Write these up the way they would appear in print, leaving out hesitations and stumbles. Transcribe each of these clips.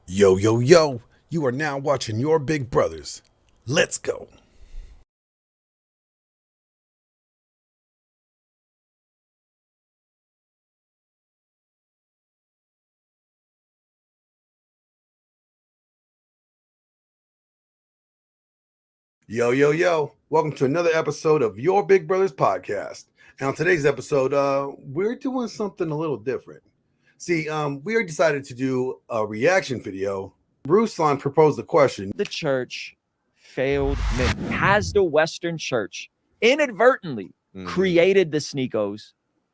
Yo, yo, yo, you are now watching Your Big Brothers. Let's go. Yo, yo, yo, welcome to another episode of Your Big Brothers podcast. And on today's episode, we're doing something a little different. See, we decided to do a reaction video. Ruslan proposed the question. The church failed men. Has the Western church inadvertently created the Sneakos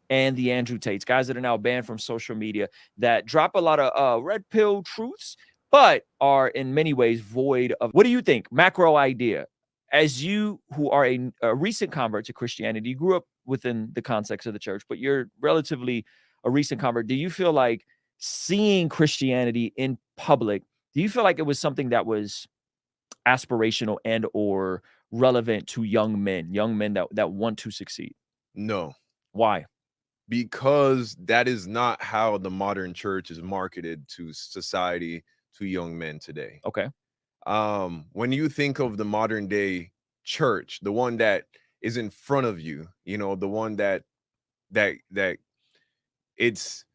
and the Andrew Tates, guys that are now banned from social media, that drop a lot of red pill truths, but are in many ways void of. What do you think? Macro idea. As you, who are a recent convert to Christianity, you grew up within the context of the church, but you're relatively a recent convert. Do you feel like seeing Christianity in public, do you feel like it was something that was aspirational and or relevant to young men that want to succeed? No, Why? because that is not how the modern church is marketed to society, to young men today. Okay. When you think of the modern day church, the one that is in front of you, the one that it's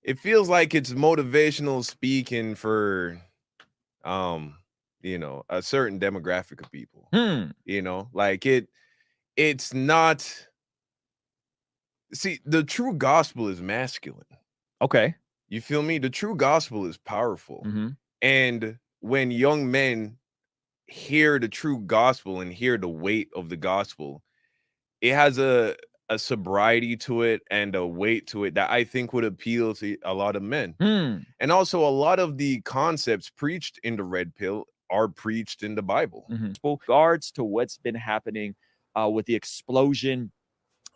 it feels like it's motivational speaking for a certain demographic of people. Like it's not. See, the true gospel is masculine. Okay. You feel me? The true gospel is powerful. Mm-hmm. And when young men hear the true gospel and hear the weight of the gospel, it has a sobriety to it and a weight to it that I think would appeal to a lot of men. And also a lot of the concepts preached in the red pill are preached in the Bible. Regards to what's been happening with the explosion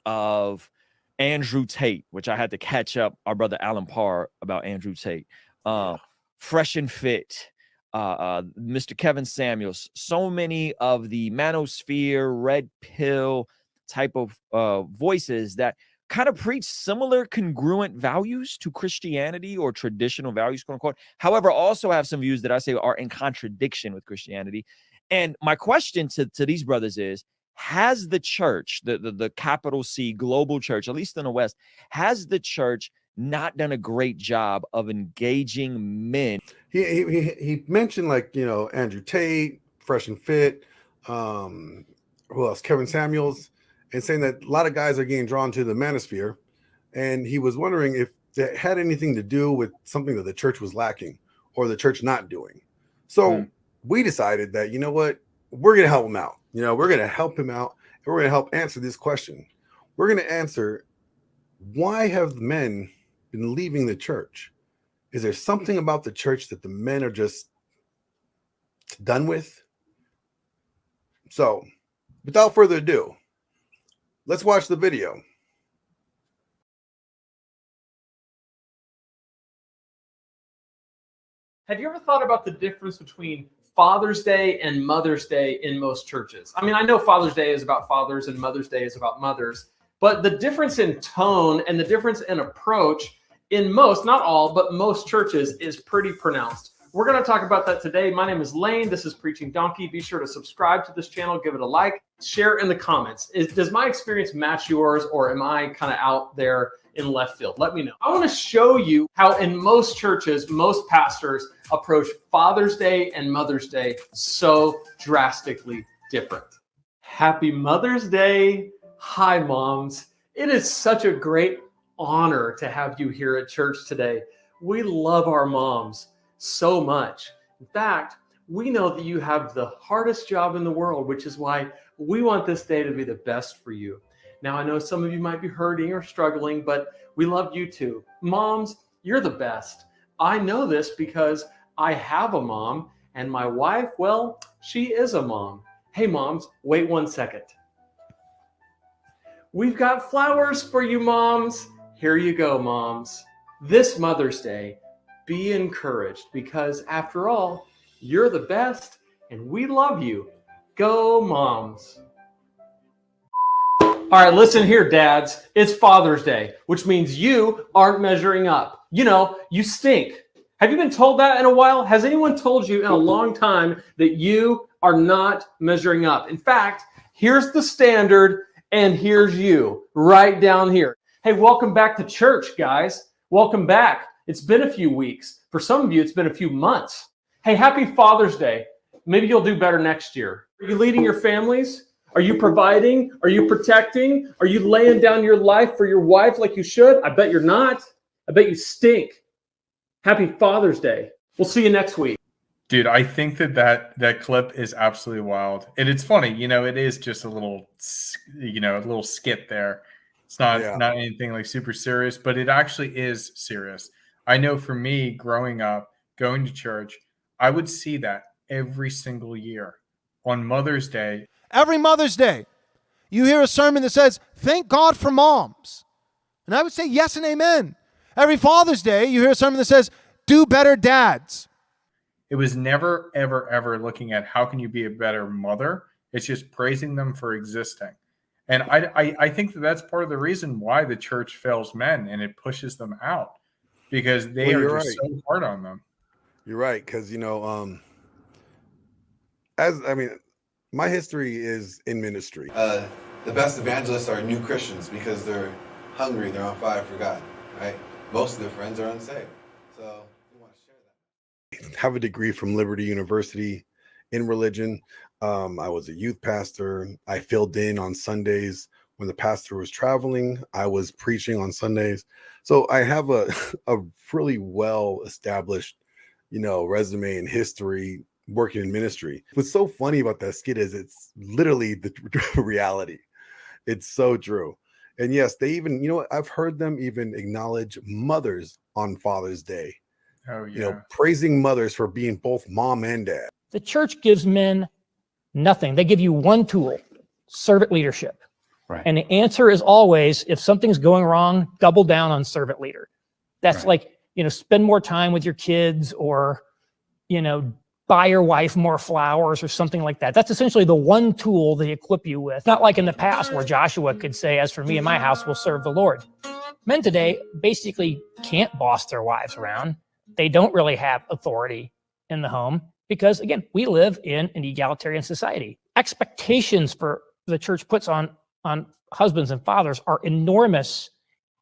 of Andrew Tate, which I had to catch up our brother Alan Parr about Andrew Tate. Fresh and Fit, Mr. Kevin Samuels, so many of the manosphere, red pill type of voices that kind of preach similar congruent values to Christianity or traditional values, quote unquote. However, also have some views that I say are in contradiction with Christianity. And my question to these brothers is, has the church, the capital C global church, at least in the West, has the church not done a great job of engaging men? He mentioned, like, Andrew Tate, Fresh and Fit, who else? Kevin Samuels, and saying that a lot of guys are getting drawn to the manosphere. And he was wondering if that had anything to do with something that the church was lacking or the church not doing. So we decided that, you know what, we're going to help him out. We're going to help him out, and we're going to help answer this question. We're going to answer, why have the men been leaving the church? Is there something about the church that the men are just done with? So, without further ado, let's watch the video. Have you ever thought about the difference between Father's Day and Mother's Day in most churches? I mean, I know Father's Day is about fathers and Mother's Day is about mothers, but the difference in tone and the difference in approach in most, not all, but most churches is pretty pronounced. We're going to talk about that today. My name is Lane. This is Preaching Donkey. Be sure to subscribe to this channel, give it a like, share in the comments. Does my experience match yours, or am I kind of out there in left field? Let me know. I want to show you how in most churches, most pastors approach Father's Day and Mother's Day so drastically different. Happy Mother's Day. Hi, moms. It is such a great honor to have you here at church today. We love our moms so much. In fact, we know that you have the hardest job in the world, which is why we want this day to be the best for you. Now, I know some of you might be hurting or struggling, but we love you too. Moms, you're the best. I know this because I have a mom, and my wife, well, she is a mom. Hey, moms, wait 1 second. We've got flowers for you, moms. Here you go, moms. This Mother's Day, be encouraged, because after all, you're the best and we love you. Go, moms. All right, listen here, dads. It's Father's Day, which means you aren't measuring up. You know, you stink. Have you been told that in a while? Has anyone told you in a long time that you are not measuring up? In fact, here's the standard and here's you right down here. Hey, welcome back to church, guys. Welcome back. It's been a few weeks. For some of you, it's been a few months. Hey, happy Father's Day. Maybe you'll do better next year. Are you leading your families? Are you providing? Are you protecting? Are you laying down your life for your wife like you should? I bet you're not. I bet you stink. Happy Father's Day. We'll see you next week. Dude, I think that clip is absolutely wild. And it's funny, it is just a little skit there. It's not anything like super serious, but it actually is serious. I know for me, growing up, going to church, I would see that every single year on Mother's Day. Every Mother's Day, you hear a sermon that says, thank God for moms. And I would say yes and amen. Every Father's Day, you hear a sermon that says, do better dads. It was never, ever, ever looking at how can you be a better mother. It's just praising them for existing. And I think that's part of the reason why the church fails men and it pushes them out, because they are just so hard on them. You're right, because my history is in ministry. The best evangelists are new Christians because they're hungry, they're on fire for God, right? Most of their friends are unsaved. So we want to share that. Have a degree from Liberty University in religion. I was a youth pastor. I filled in on Sundays when the pastor was traveling. I was preaching on Sundays. So I have a really well-established, resume and history working in ministry. What's so funny about that skit is it's literally the reality. It's so true. And yes, they even, I've heard them even acknowledge mothers on Father's Day. Oh, yeah. Praising mothers for being both mom and dad. The church gives men nothing. They give you one tool, servant leadership. Right. And the answer is always, if something's going wrong, double down on servant leader. That's Right. like, spend more time with your kids, or, buy your wife more flowers or something like that. That's essentially the one tool they equip you with. Not like in the past where Joshua could say, as for me and my house, we'll serve the Lord. Men today basically can't boss their wives around. They don't really have authority in the home because, again, we live in an egalitarian society. Expectations for the church puts on husbands and fathers are enormous.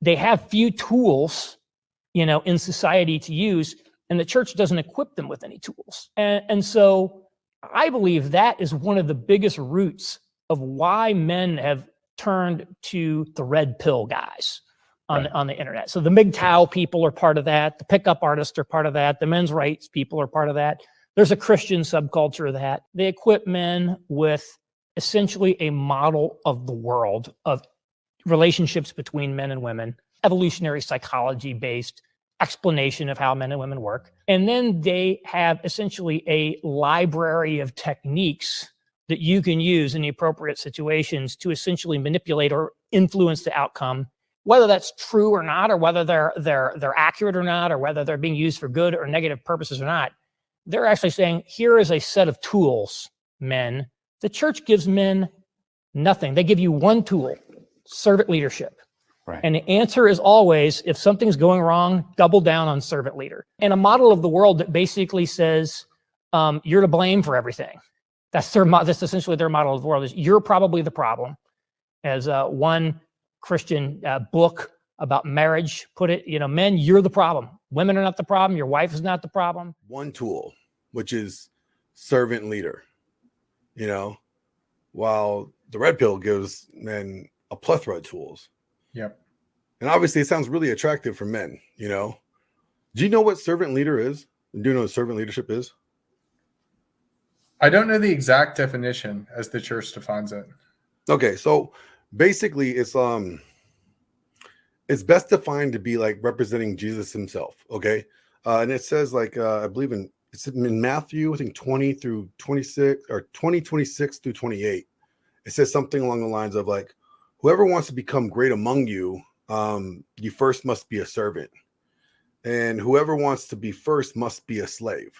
They have few tools, in society to use, and the church doesn't equip them with any tools. And so I believe that is one of the biggest roots of why men have turned to the red pill guys on the internet. So the MGTOW people are part of that. The pickup artists are part of that. The men's rights people are part of that. There's a Christian subculture of that. They equip men with essentially a model of the world of relationships between men and women, evolutionary psychology based explanation of how men and women work. And then they have essentially a library of techniques that you can use in the appropriate situations to essentially manipulate or influence the outcome, whether that's true or not, or whether they're accurate or not, or whether they're being used for good or negative purposes or not. They're actually saying, here is a set of tools, men. The church gives men nothing. They give you one tool, servant leadership. Right. And the answer is always, if something's going wrong, double down on servant leader. And a model of the world that basically says, you're to blame for everything. That's essentially their model of the world, is you're probably the problem. As one Christian book about marriage put it, men, you're the problem. Women are not the problem. Your wife is not the problem. One tool, which is servant leader, while the red pill gives men a plethora of tools. Yep. And obviously it sounds really attractive for men, Do you know what servant leader is? Do you know what servant leadership is? I don't know the exact definition as the church defines it. Okay, so basically it's best defined to be like representing Jesus himself, okay? And it says I believe it's in Matthew, I think 20 through 26 or 26 through 28. It says something along the lines of like, whoever wants to become great among you, you first must be a servant. And whoever wants to be first must be a slave.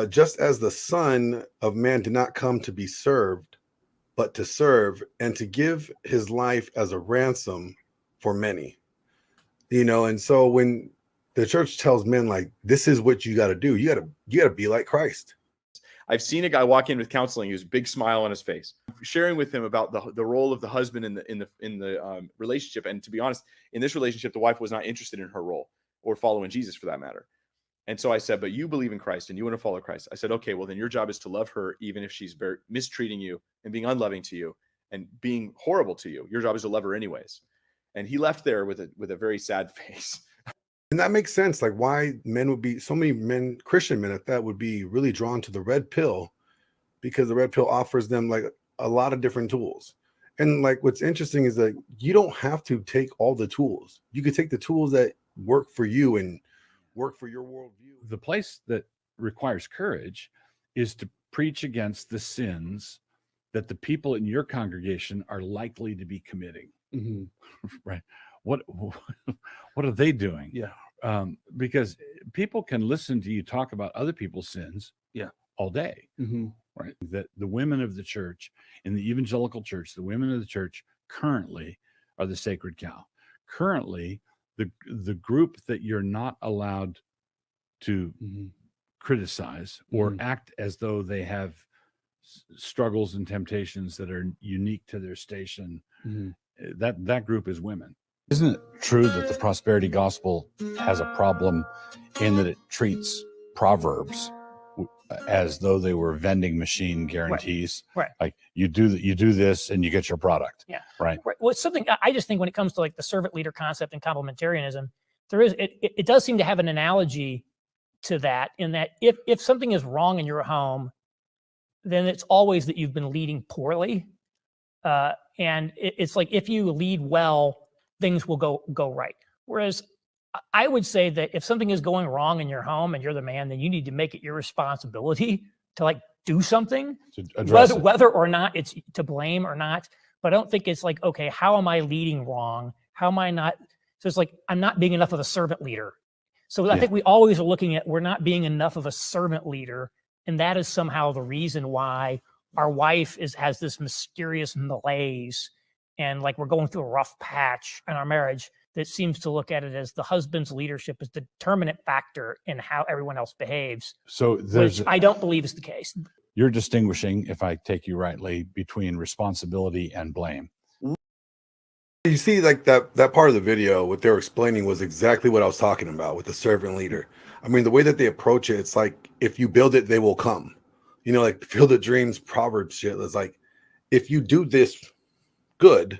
Just as the Son of Man did not come to be served, but to serve and to give his life as a ransom for many. You know, and so when the church tells men like, this is what you got to do, you got to be like Christ. I've seen a guy walk in with counseling. He was a big smile on his face, sharing with him about the role of the husband in the relationship. And to be honest, in this relationship, the wife was not interested in her role or following Jesus for that matter. And so I said, but you believe in Christ and you want to follow Christ. I said, okay, well then your job is to love her, even if she's mistreating you and being unloving to you and being horrible to you. Your job is to love her anyways. And he left there with a very sad face. And that makes sense. Like why men would be, so many men, Christian men at that, would be really drawn to the red pill, because the red pill offers them like a lot of different tools. And like what's interesting is that you don't have to take all the tools. You could take the tools that work for you and work for your worldview. The place that requires courage is to preach against the sins that the people in your congregation are likely to be committing. Mm-hmm. Right? What are they doing? Yeah. Because people can listen to you talk about other people's sins, yeah, all day. Mm-hmm. Right? That the women of the church, in the evangelical church, the women of the church currently are the sacred cow. Currently, the group that you're not allowed to criticize or act as though they have struggles and temptations that are unique to their station, that group is women. Isn't it true that the prosperity gospel has a problem in that it treats Proverbs as though they were vending machine guarantees? Right. Like you do this and you get your product. Yeah. Right. Well, it's something I just think when it comes to like the servant leader concept and complementarianism, it does seem to have an analogy to that, in that if something is wrong in your home, then it's always that you've been leading poorly. And it's like, if you lead well, things will go right. Whereas I would say that if something is going wrong in your home and you're the man, then you need to make it your responsibility to like do something, to address it. whether or not it's to blame or not. But I don't think it's like, okay, how am I leading wrong? How am I not? So it's like, I'm not being enough of a servant leader. So I think we always are looking at, we're not being enough of a servant leader. And that is somehow the reason why our wife has this mysterious malaise. And like we're going through a rough patch in our marriage that seems to look at it as the husband's leadership is the determinant factor in how everyone else behaves. So which I don't believe is the case. You're distinguishing, if I take you rightly, between responsibility and blame. You see, like that part of the video, what they were explaining was exactly what I was talking about with the servant leader. I mean, the way that they approach it, it's like, if you build it, they will come. You know, like Field of Dreams, Proverbs shit. It's like, if you do this good,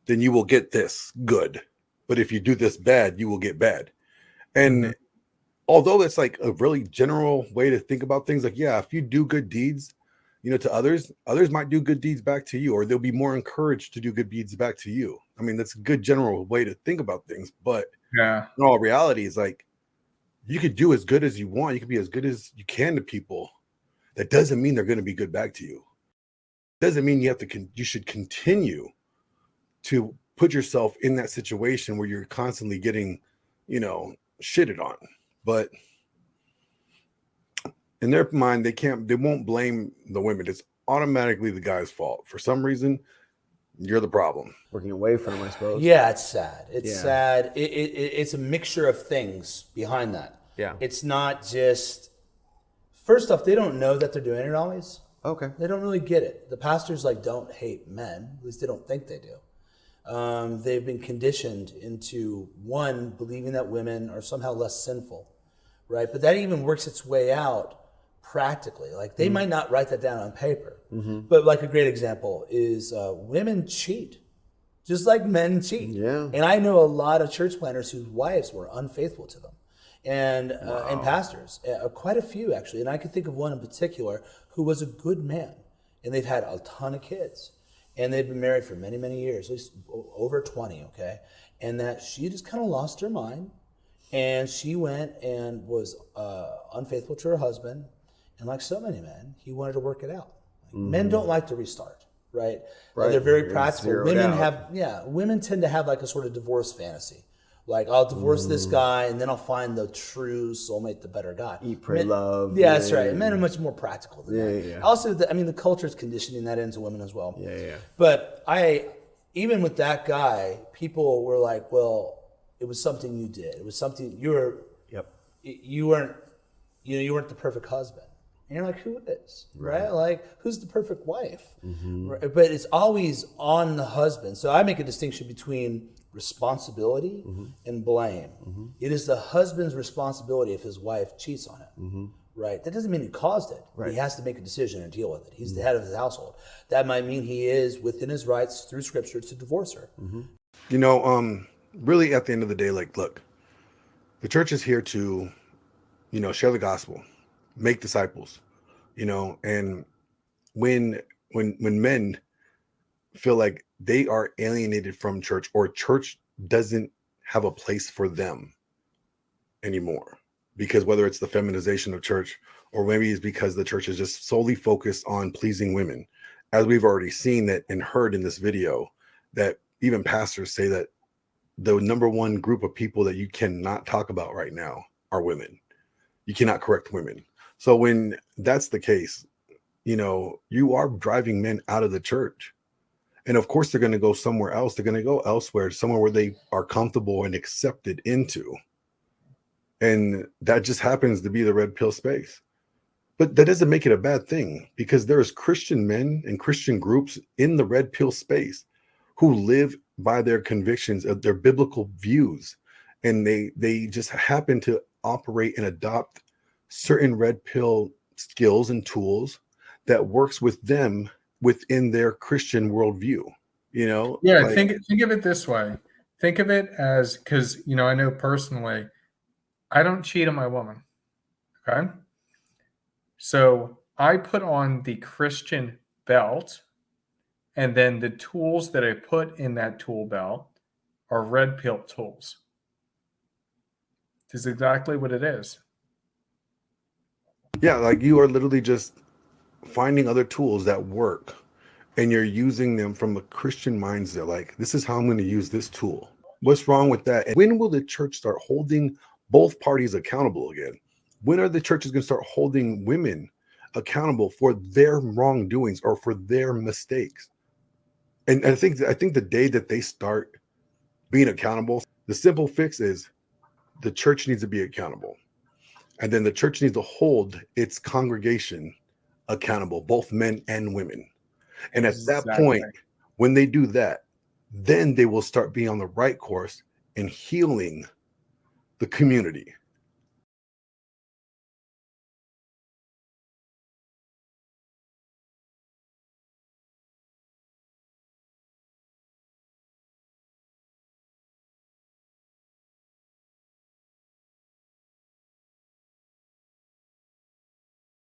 then you will get this good. But if you do this bad, you will get bad. And although it's like a really general way to think about things, like, yeah, if you do good deeds, you know, to others might do good deeds back to you, or they'll be more encouraged to do good deeds back to you. I mean, that's a good general way to think about things. But in all reality, is like, you could do as good as you want. You could be as good as you can to people. That doesn't mean they're going to be good back to you. Doesn't mean you have to. You should continue to put yourself in that situation where you're constantly getting, you know, shitted on. But in their mind, they won't blame the women. It's automatically the guy's fault. For some reason, you're the problem. Working away from them, I suppose. Yeah, it's sad. It's sad. It's a mixture of things behind that. Yeah. It's not just, first off, they don't know that they're doing it always. Okay. They don't really get it. The pastors don't hate men. At least they don't think they do. They've been conditioned into, one, believing that women are somehow less sinful, right? But that even works its way out practically. Like, they might not write that down on paper, but like a great example is women cheat, just like men cheat. Yeah. And I know a lot of church planners whose wives were unfaithful to them, and pastors, quite a few actually. And I can think of one in particular who was a good man, and they've had a ton of kids. And they've been married for many, many years, at least over 20, okay? And that she just kind of lost her mind, and she went and was unfaithful to her husband. And like so many men, he wanted to work it out. Men don't like to restart, right? They're very practical. Women women tend to have like a sort of divorce fantasy, Like, I'll divorce this guy and then I'll find the true soulmate, the better guy. Eat, pray, Men- love. Yeah, that's right. Men are much more practical than that. Yeah. Also, the culture is conditioning that into women as well. Yeah. But even with that guy, people were like, well, it was something you did. It was something you weren't the perfect husband. And you're like, who is? Right? Like, who's the perfect wife? Right? But it's always on the husband. So I make a distinction between responsibility and blame. It is the husband's responsibility if his wife cheats on him. Right? That doesn't mean he caused it. Right. He has to make a decision and deal with it. He's the head of his household. That might mean he is within his rights through scripture to divorce her. You know, really at the end of the day, like, look, the church is here to, you know, share the gospel, make disciples, you know, and when men feel like they are alienated from church, or church doesn't have a place for them anymore, because whether it's the feminization of church, or maybe it's because the church is just solely focused on pleasing women, as we've already seen that and heard in this video, that even pastors say that the number one group of people that you cannot talk about right now are women. You cannot correct women. So when that's the case, you know, you are driving men out of the church. And of course, they're going to go somewhere else. They're going to go elsewhere, somewhere where they are comfortable and accepted into. And that just happens to be the red pill space. But that doesn't make it a bad thing, because there's Christian men and Christian groups in the red pill space who live by their convictions of their biblical views. And they just happen to operate and adopt certain red pill skills and tools that works with them within their Christian worldview, you know? Yeah, like, think of it this way. Think of it as, because, you know, I know personally, I don't cheat on my woman, okay? So I put on the Christian belt, and then the tools that I put in that tool belt are red pill tools. This is exactly what it is. yeah, like you are literally just finding other tools that work, and you're using them from a Christian mindset. Like, this is how I'm going to use this tool. What's wrong with that? And when will the church start holding both parties accountable again? When are the churches going to start holding women accountable for their wrongdoings or for their mistakes? And I think the day that they start being accountable, the simple fix is the church needs to be accountable. And then the church needs to hold its congregation accountable, both men and women. And at that point, when they do that, then they will start being on the right course and healing the community.